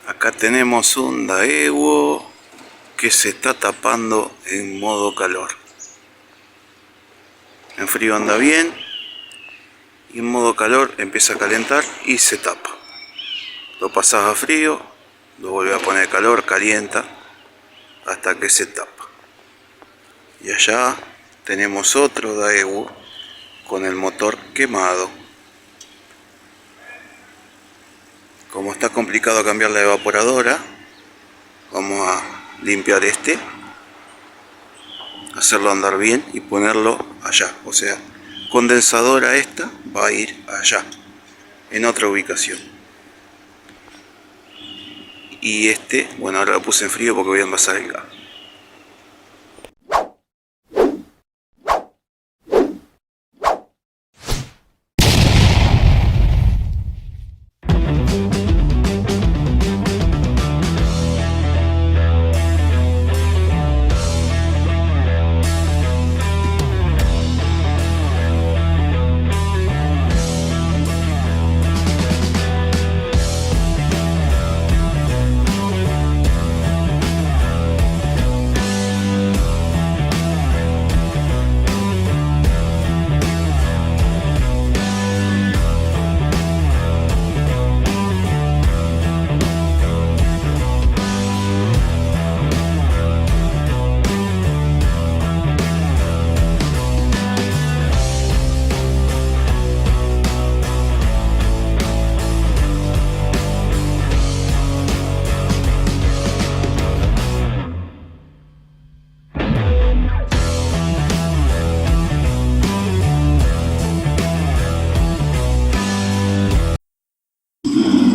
Acá tenemos un Daewoo que se está tapando en modo calor. En frío anda bien y en modo calor empieza a calentar y se tapa. Lo pasas a frío, lo vuelve a poner calor, calienta hasta que se tapa. Y allá tenemos otro Daewoo con el motor quemado. Como está complicado cambiar la evaporadora, vamos a limpiar este, hacerlo andar bien y ponerlo allá. O sea, condensadora esta va a ir allá, en otra ubicación. Y este, bueno, ahora lo puse en frío porque voy a envasar el gas.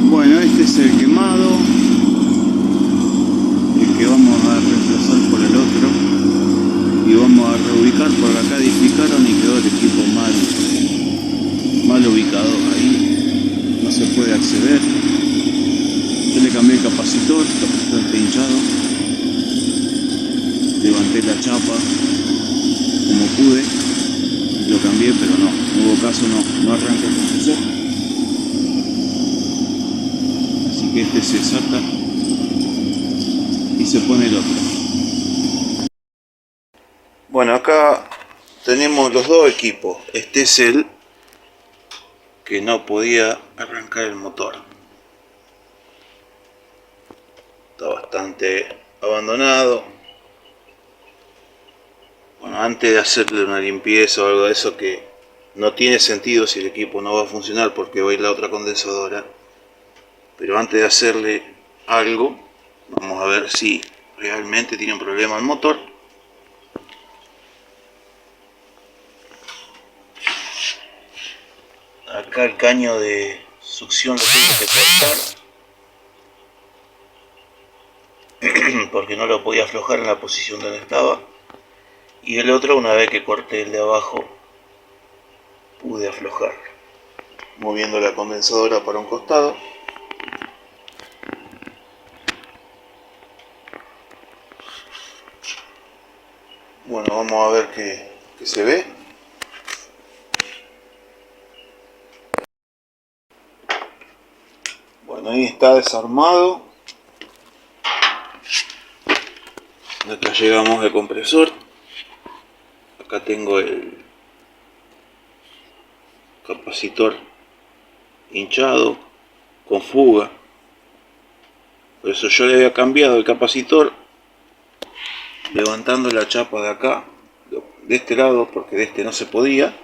Bueno, este es el quemado, el que vamos a reemplazar por el otro, y vamos a reubicar. Por acá edificaron y quedó el equipo mal ubicado, ahí no se puede acceder. Yo le cambié el capacitor está hinchado, levanté la chapa como pude, lo cambié, pero no hubo caso, no arranca el compresor. Que este se saca y se pone el otro. Bueno, acá tenemos los dos equipos. Este es el que no podía arrancar el motor, está bastante abandonado. Bueno, antes de hacerle una limpieza o algo de eso, que no tiene sentido si el equipo no va a funcionar porque va a ir la otra condensadora, pero antes de hacerle algo, vamos a ver si realmente tiene un problema el motor. Acá el caño de succión lo tengo que cortar porque no lo podía aflojar en la posición donde estaba, y el otro, una vez que corté el de abajo, pude aflojar moviendo la condensadora para un costado. Bueno, vamos a ver qué se ve. Bueno, ahí está desarmado. Acá llegamos al compresor. Acá tengo el capacitor hinchado con fuga. Por eso yo le había cambiado el capacitor levantando la chapa de acá, de este lado, porque de este no se podía,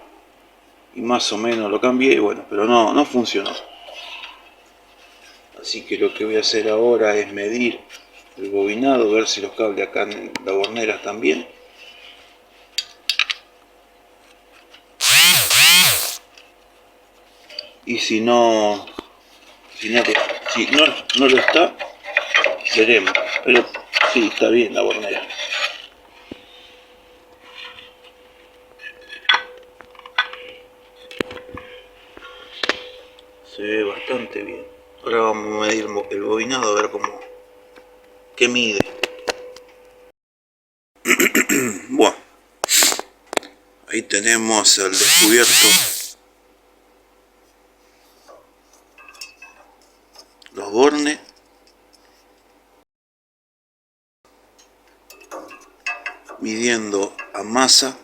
y más o menos lo cambié, y bueno, pero no funcionó. Así que lo que voy a hacer ahora es medir el bobinado, ver si los cables acá en la bornera están bien. Y si no lo está, veremos. Pero sí, está bien la bornera. Se ve bastante bien. Ahora vamos a medir el bobinado a ver qué mide. Bueno, ahí tenemos el descubierto los bornes. midiendo a masa.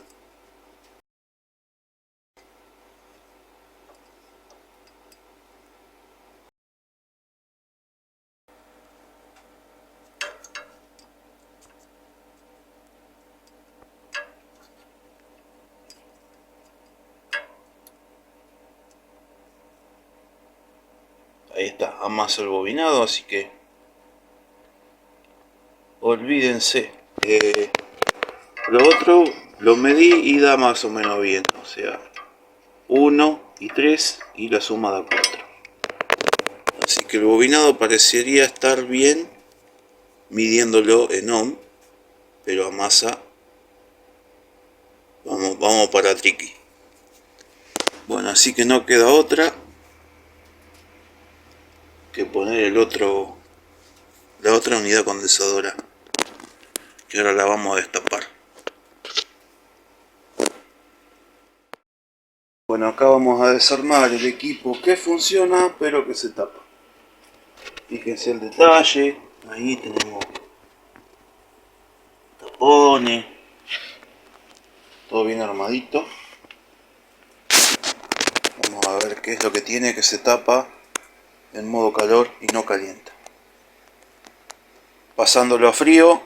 Ahí está, amasa el bobinado, así que olvídense. Lo otro lo medí y da más o menos bien, o sea, 1 y 3 y la suma da 4. Así que el bobinado parecería estar bien midiéndolo en ohm, pero a masa vamos para triqui. Bueno, así que no queda otra que poner la otra unidad condensadora, que ahora la vamos a destapar. Bueno, acá vamos a desarmar el equipo que funciona pero que se tapa. Fíjense el detalle, ahí tenemos tapones, todo bien armadito. Vamos a ver qué es lo que tiene, que se tapa en modo calor y no calienta. Pasándolo a frío,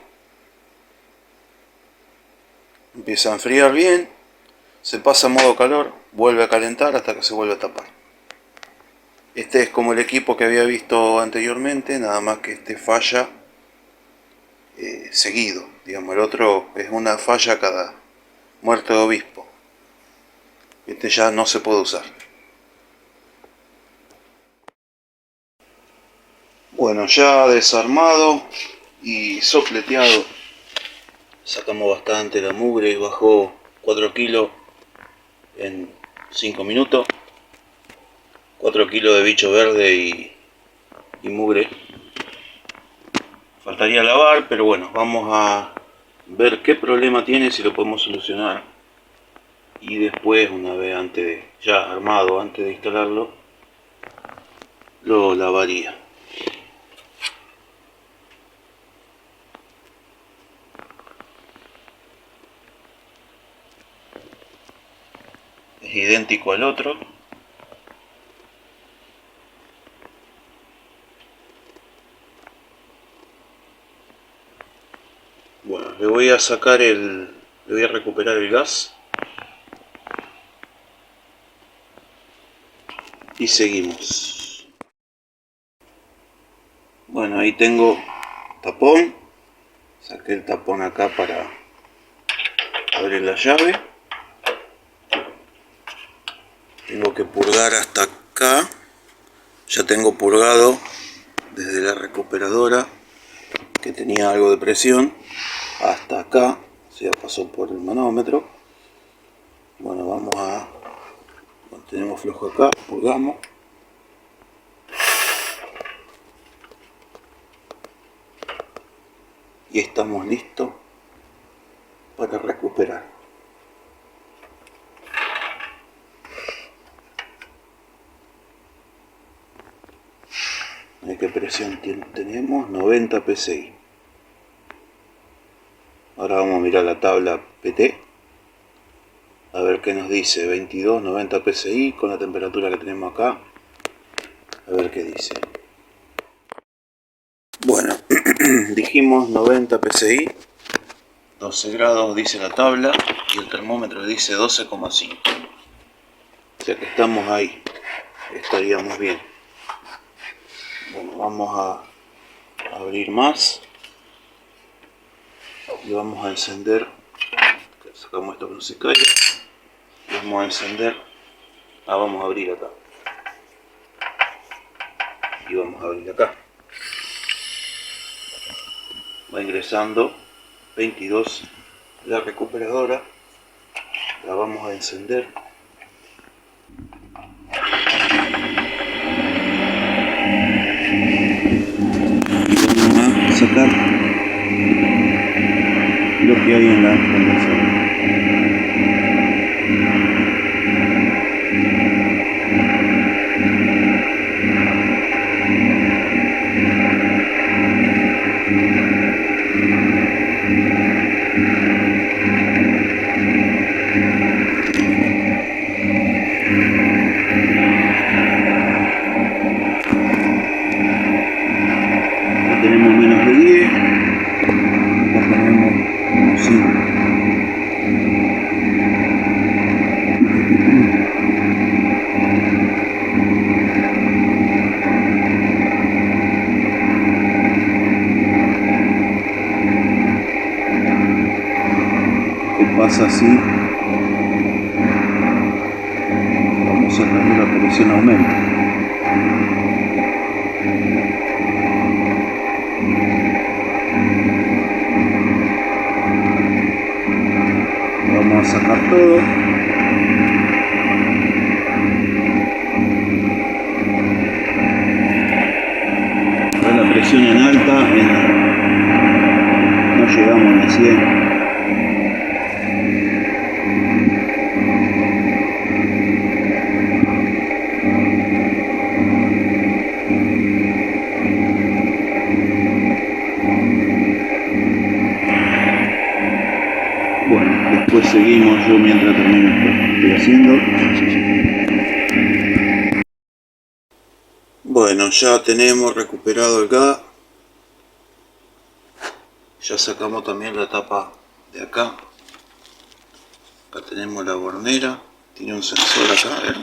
empieza a enfriar bien, se pasa a modo calor, vuelve a calentar hasta que se vuelve a tapar. Este es como el equipo que había visto anteriormente, nada más que este falla seguido. Digamos, el otro es una falla cada muerte de obispo. Este ya no se puede usar. Bueno, ya desarmado y sopleteado, sacamos bastante la mugre, bajó 4 kilos en 5 minutos. 4 kilos de bicho verde y mugre. Faltaría lavar, pero bueno, vamos a ver qué problema tiene, si lo podemos solucionar. Y después, una vez ya armado, antes de instalarlo, lo lavaría. Es idéntico al otro. Bueno, le voy a recuperar el gas. Y seguimos. Bueno, ahí tengo tapón. Saqué el tapón acá para abrir la llave. Tengo que purgar hasta acá. Ya tengo purgado desde la recuperadora, que tenía algo de presión, hasta acá. O sea, pasó por el manómetro. Bueno, mantenemos flojo acá, purgamos. Y estamos listos para recuperar. ¿Qué presión tenemos? 90 psi. Ahora vamos a mirar la tabla PT, a ver qué nos dice. 22, 90 psi con la temperatura que tenemos acá. A ver qué dice. Bueno, dijimos 90 psi, 12 grados dice la tabla, y el termómetro dice 12,5. O sea que estamos ahí, estaríamos bien. Bueno, vamos a abrir más y vamos a encender. Sacamos esto que no se caiga. Vamos a encender. Vamos a abrir acá. Y vamos a abrir acá. Va ingresando 22 la recuperadora. La vamos a encender. Sacar lo que hay en la condensadora. pasa así, vamos sacando la presión aumenta. Vamos a sacar todo. La presión en alta, no llegamos a 100. Bueno, después seguimos, yo mientras termino esto estoy haciendo. Bueno, ya tenemos recuperado el gas. Ya sacamos también la tapa de acá. Acá tenemos la bornera. Tiene un sensor acá, a ver.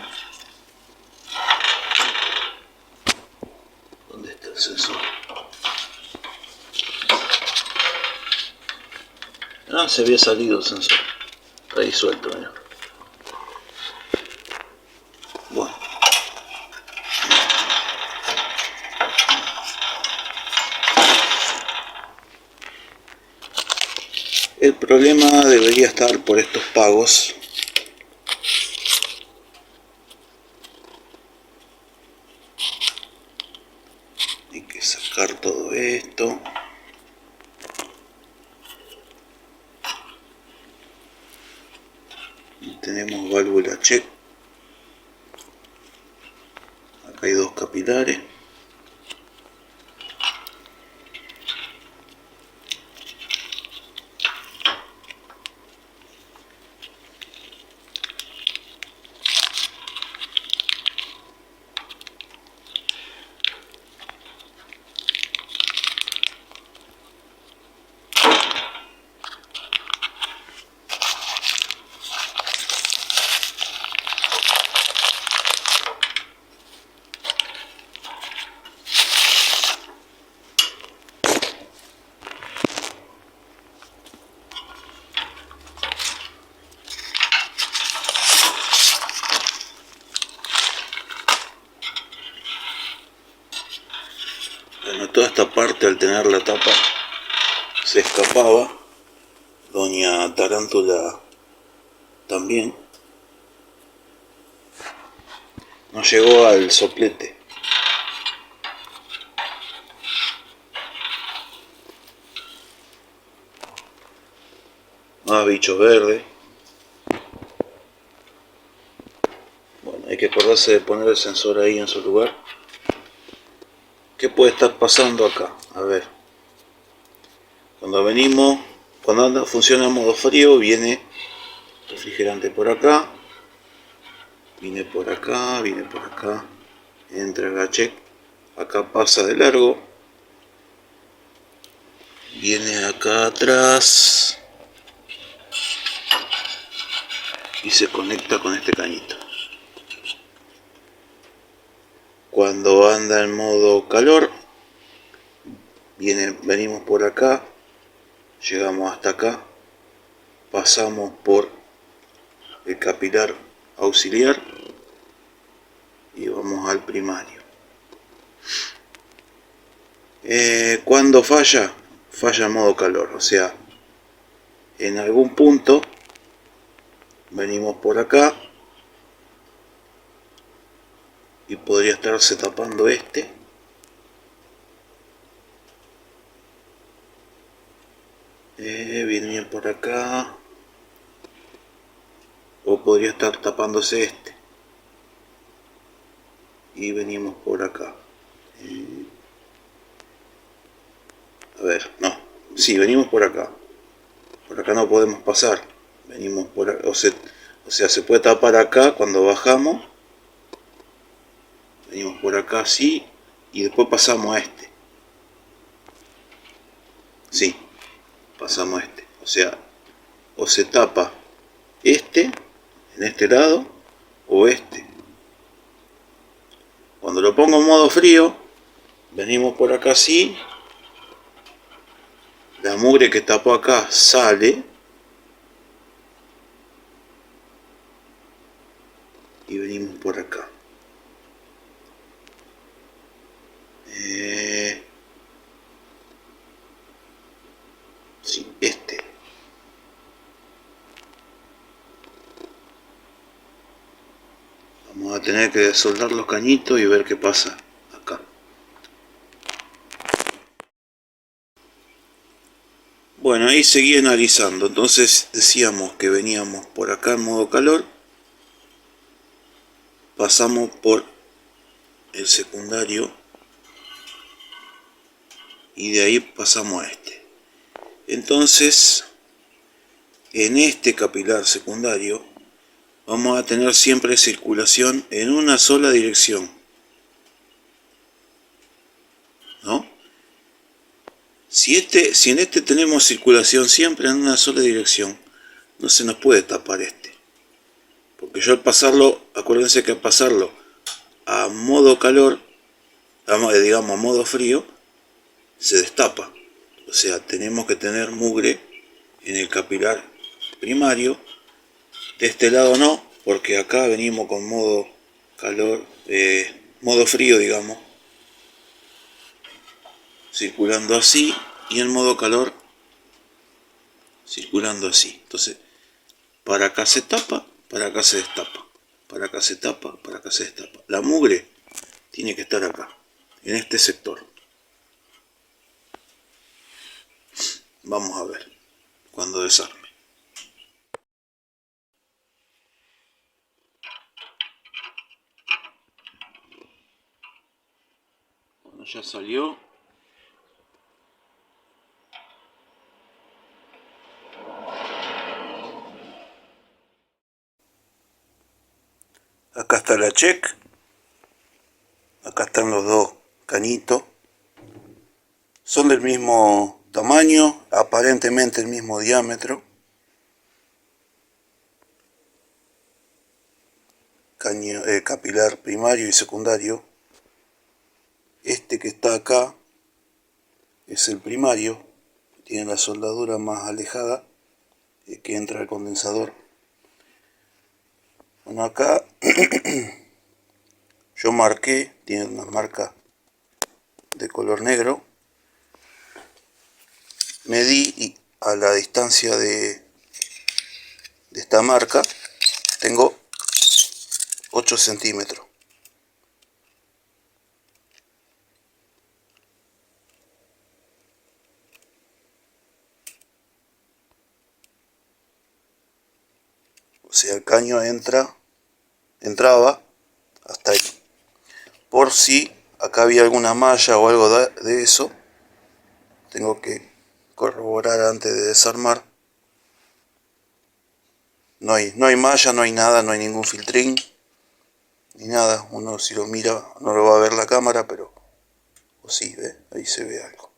¿Dónde está el sensor? Ah, se había salido el sensor. Está ahí suelto, mira. Bueno. El problema debería estar por estos pagos. Hay que sacar todo esto. Tenemos válvula check. Acá hay dos capilares. Bueno, toda esta parte al tener la tapa se escapaba. Doña Tarántula también. No llegó al soplete. Más bichos verdes. Bueno, hay que acordarse de poner el sensor ahí en su lugar. ¿Qué puede estar pasando acá? A ver. Cuando venimos, cuando funciona en modo frío, viene refrigerante por acá. Viene por acá, viene por acá. Entra el check. Acá pasa de largo. Viene acá atrás. Y se conecta con este cañito. Cuando anda en modo calor, venimos por acá, llegamos hasta acá, pasamos por el capilar auxiliar y vamos al primario. Cuando falla en modo calor, o sea, en algún punto venimos por acá y podría estarse tapando este. Viene bien por acá, o podría estar tapándose este y venimos por acá. A ver, no, sí, venimos por acá no podemos pasar, venimos por acá, o sea, se puede tapar acá cuando bajamos, venimos por acá así y después pasamos a este. Sí, pasamos a este, o sea, o se tapa este en este lado o este. Cuando lo pongo en modo frío, venimos por acá así, la mugre que tapó acá sale y venimos por acá. Sí, este. Vamos a tener que desoldar los cañitos y ver qué pasa acá. Bueno, ahí seguí analizando. Entonces decíamos que veníamos por acá en modo calor, pasamos por el secundario y de ahí pasamos a este. Entonces, en este capilar secundario vamos a tener siempre circulación en una sola dirección, ¿no? Si en este tenemos circulación siempre en una sola dirección, no se nos puede tapar este. Porque yo al pasarlo, acuérdense que al pasarlo a modo calor, digamos a modo frío, se destapa. O sea, tenemos que tener mugre en el capilar primario. De este lado no, porque acá venimos con modo calor, modo frío, digamos, circulando así, y en modo calor circulando así. Entonces, para acá se tapa, para acá se destapa, para acá se tapa, para acá se destapa. La mugre tiene que estar acá, en este sector. Vamos a ver cuando desarme. Bueno, ya salió. Acá está la check. Acá están los dos cañitos. Son del mismo tamaño, aparentemente el mismo diámetro. Capilar primario y secundario. Este que está acá es el primario, tiene la soldadura más alejada que entra el condensador. Bueno, acá yo marqué, tiene una marca de color negro, medí y a la distancia de esta marca tengo 8 centímetros. O sea, el caño entraba hasta ahí. Por si acá había alguna malla o algo de eso, tengo que corroborar antes de desarmar. No hay malla, no hay nada, no hay ningún filtrín, ni nada. Uno si lo mira no lo va a ver la cámara, pero o sí, ¿ve? Ahí se ve algo.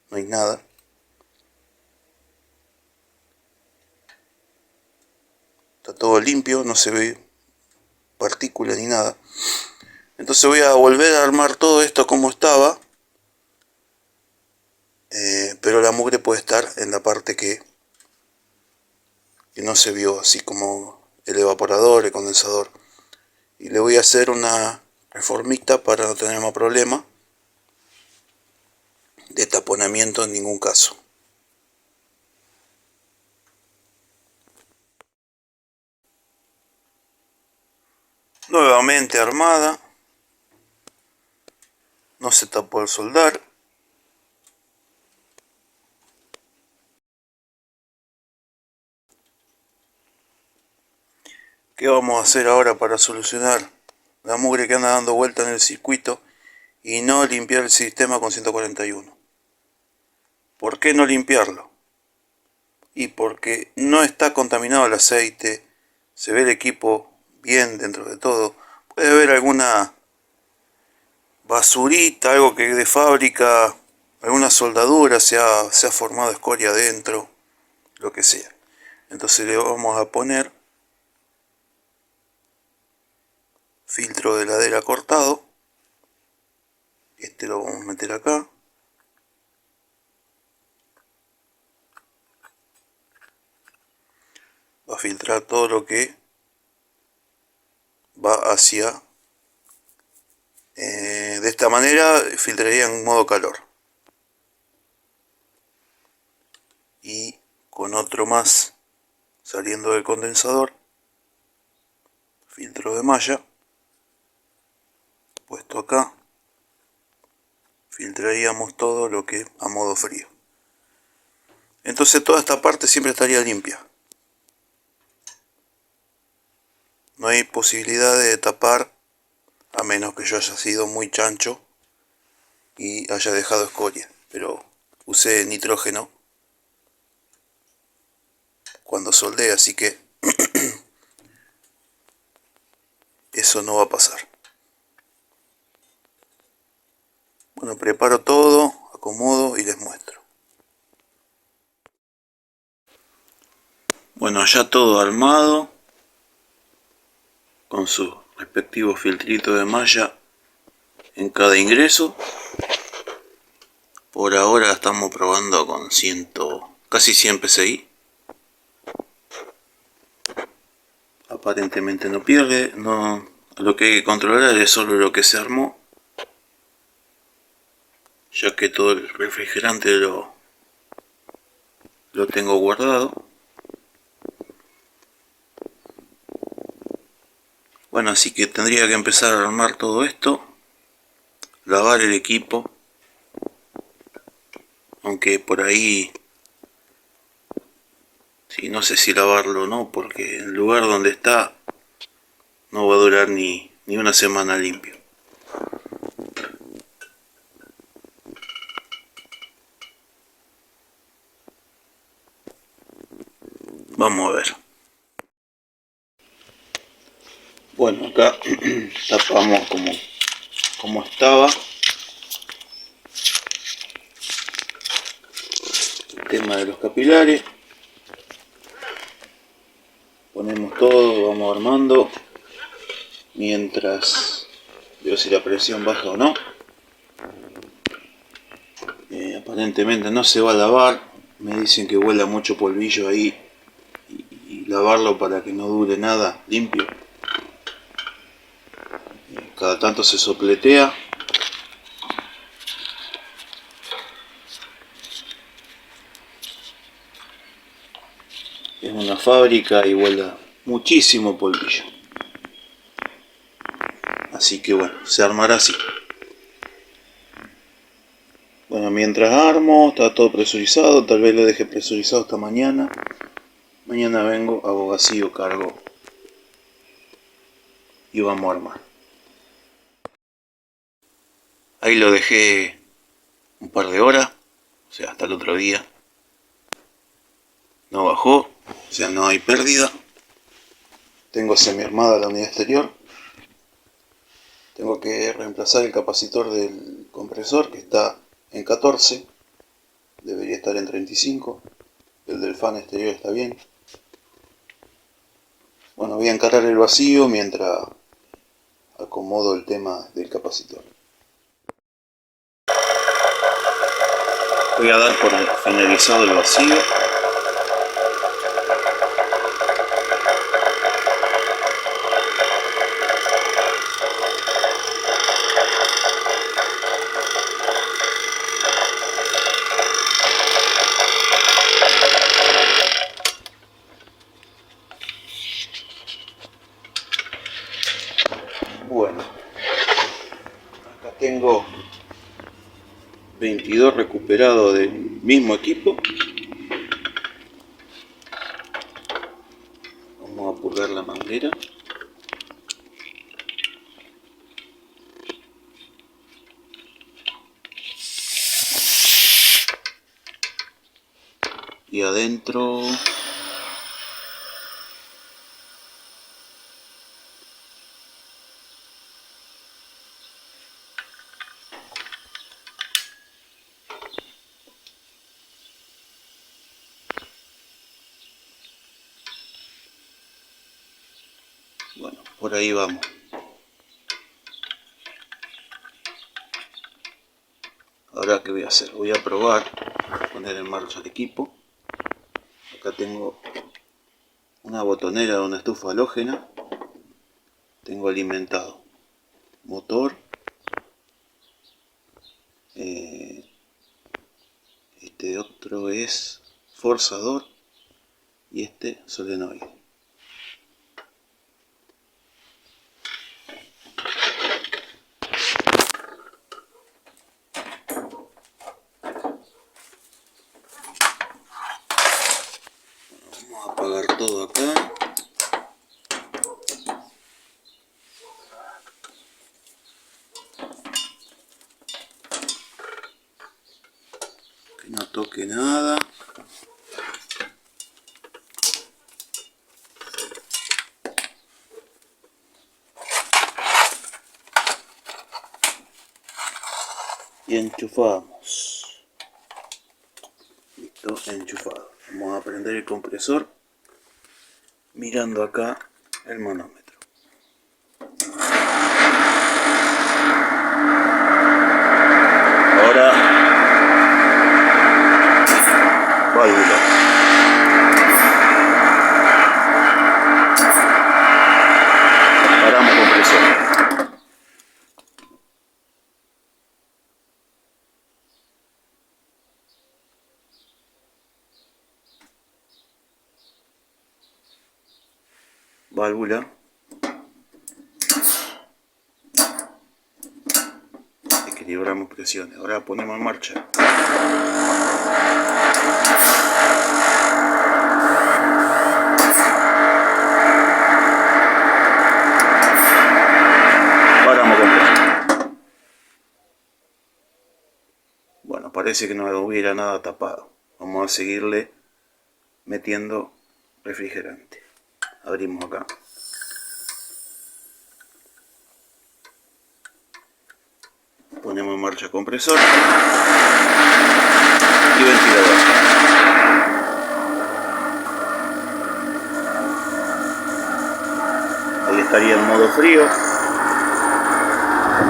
No hay nada. Está todo limpio, no se ve partículas ni nada. Entonces voy a volver a armar todo esto como estaba, pero la mugre puede estar en la parte que no se vio, así como el evaporador, el condensador. Y le voy a hacer una reformita para no tener más problema de taponamiento en ningún caso. Nuevamente armada, no se tapó el soldar. ¿Qué vamos a hacer ahora para solucionar la mugre que anda dando vuelta en el circuito y no limpiar el sistema con 141? ¿Por qué no limpiarlo? Y porque no está contaminado el aceite, se ve el equipo bien dentro de todo. Puede haber alguna basurita, algo que de fábrica, alguna soldadura, se ha formado escoria adentro, lo que sea. Entonces le vamos a poner filtro de heladera cortado. Este lo vamos a meter acá. Va a filtrar todo lo que hacia... de esta manera filtraría en modo calor. Y con otro más saliendo del condensador, filtro de malla, puesto acá, filtraríamos todo lo que a modo frío. Entonces toda esta parte siempre estaría limpia. No hay posibilidad de tapar, a menos que yo haya sido muy chancho y haya dejado escoria. Pero usé nitrógeno cuando soldé, así que eso no va a pasar. Bueno, preparo todo, acomodo y les muestro. Bueno, ya todo armado, con su respectivo filtrito de malla en cada ingreso. Por ahora estamos probando con casi 100 PSI. Aparentemente no pierde, no, lo que hay que controlar es solo lo que se armó, ya que todo el refrigerante lo tengo guardado. Bueno, así que tendría que empezar a armar todo esto, lavar el equipo, aunque por ahí sí, no sé si lavarlo o no, porque el lugar donde está no va a durar ni una semana limpio. Vamos a ver. Bueno, acá tapamos como estaba el tema de los capilares. Ponemos todo, vamos armando mientras veo si la presión baja o no. Aparentemente no se va a lavar, me dicen que huela mucho polvillo ahí y lavarlo para que no dure nada limpio. Cada tanto se sopletea. Es una fábrica y huela muchísimo polvillo. Así que bueno, se armará así. Bueno, mientras armo, está todo presurizado, tal vez lo deje presurizado hasta mañana. Mañana vengo, hago vacío, cargo y vamos a armar. Ahí lo dejé un par de horas, o sea, hasta el otro día. No bajó, o sea, no hay pérdida. Tengo semi armada la unidad exterior. Tengo que reemplazar el capacitor del compresor, que está en 14. Debería estar en 35. El del fan exterior está bien. Bueno, voy a encarar el vacío mientras acomodo el tema del capacitor. Voy a dar por finalizado el vacío. Bueno, acá tengo 22 recuperados del mismo equipo. Vamos a purgar la manguera. Y adentro bueno, por ahí vamos. Ahora, ¿qué voy a hacer? Voy a probar a poner en marcha el equipo. Acá tengo una botonera de una estufa halógena. tengo alimentado motor, este otro es forzador y este solenoide. Vamos a apagar todo acá. Que no toque nada. Y enchufamos. Listo, enchufado. Vamos a prender el compresor mirando acá el manómetro. Ahora válvula. Paramos compresor. Válvula. Equilibramos presiones. Ahora ponemos en marcha. Paramos compresor. Bueno, parece que no hubiera nada tapado. Vamos a seguirle metiendo refrigerante. Abrimos acá. Ponemos en marcha compresor y ventilador. Ahí estaría en modo frío.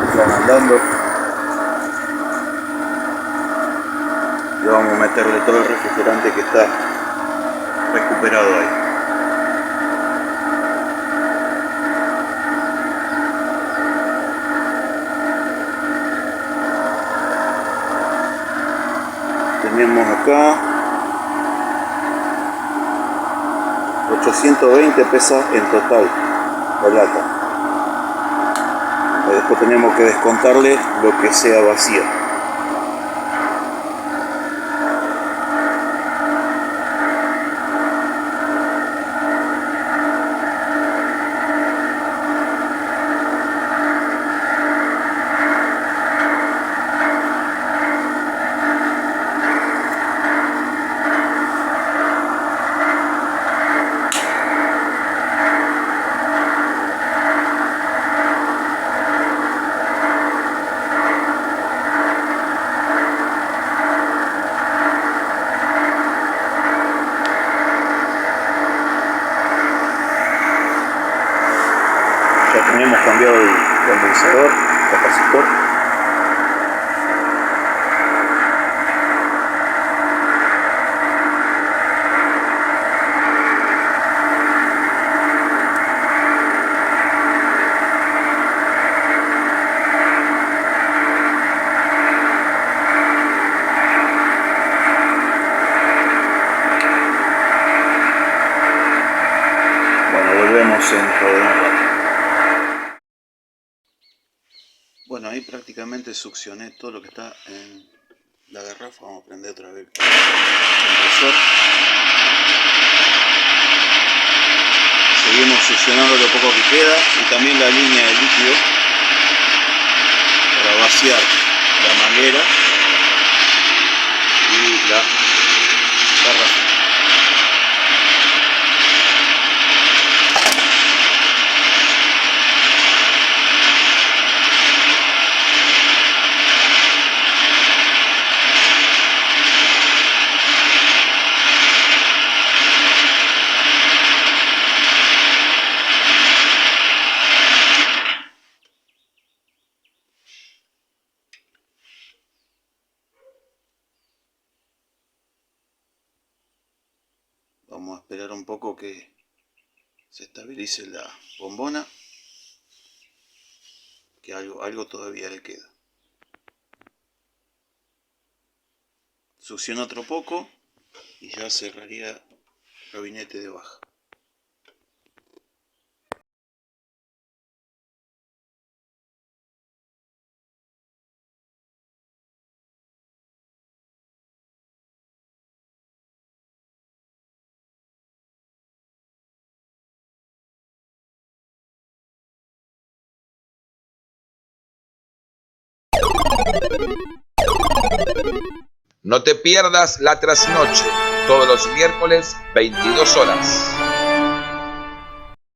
Están andando. Y vamos a meterle todo el refrigerante que está recuperado ahí. Tenemos acá 820 pesa en total la lata. Después tenemos que descontarle lo que sea vacío. Ya tenemos cambiado el condensador, capacitor. Bueno, volvemos dentro de un rato. Bueno, ahí prácticamente succioné todo lo que está en la garrafa. Vamos a prender otra vez el compresor. Seguimos succionando lo poco que queda y también la línea de líquido para vaciar la manguera y la garrafa. Vamos a esperar un poco que se estabilice la bombona. que algo todavía le queda. Succiona otro poco y ya cerraría el gabinete de baja. No te pierdas la trasnoche, todos los miércoles, 22 horas.